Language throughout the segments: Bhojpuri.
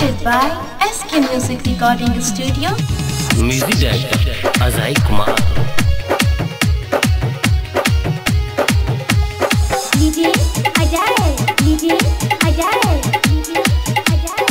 Presented by SK Music Recording Studio. Music Director Ajay Kumar. DJ Ajay, DJ Ajay, DJ Ajay.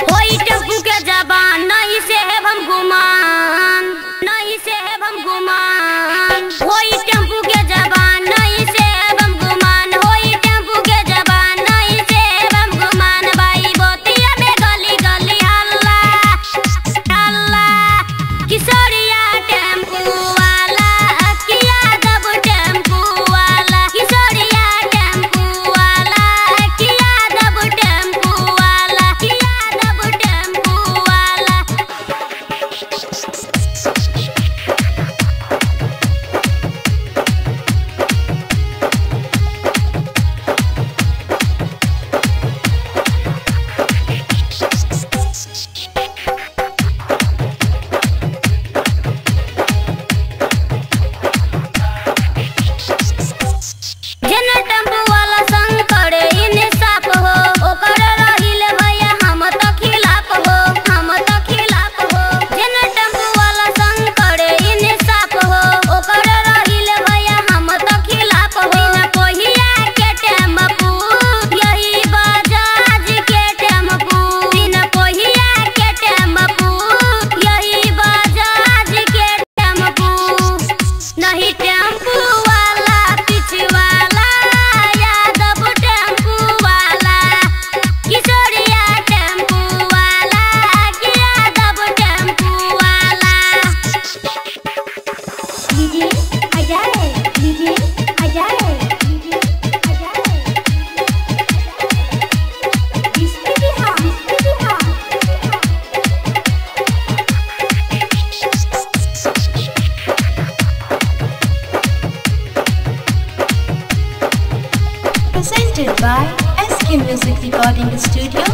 होई टेम्पू के जबान नहीं से है हम गुमान, नहीं से है हम गुमान। होई टेम्पू के जबान नहीं से है हम गुमान, होई टेम्पू के जबान नहीं से है हम गुमान। भाई बोतिया में गली गली हल्ला हल्ला, किशोरिया टेम्पू वाला किया दब टेम्पू वाला, किशोरिया टेम्पू वाला किया दब टेम्पू वाला, किया दब टेम्पू वाला। जेन टेम्पू वाला संग करे इंसाफ हो, ओकर रहिले भैया हम तो खिलाफ हो, हम तो खिलाफ हो। जेन टेम्पू वाला संग करे इंसाफ हो, ओकर रहिले भैया हम तो खिलाफ हो। बिना कोहिया के टेम्पू यही बजाज के टेम्पू, बिना कोहिया के टेम्पू यही बजाज के टेम्पू। नहीं टेम्पू वाला पिछवाला यादव टेम्पू वाला, किशोरिया टेम्पू वाला यादव टेम्पू वाला। DJ Ajay, DJ Ajay, DJ Ajay. Bismi Biha, Bismi Biha. Presented by SK Music Recording Studio.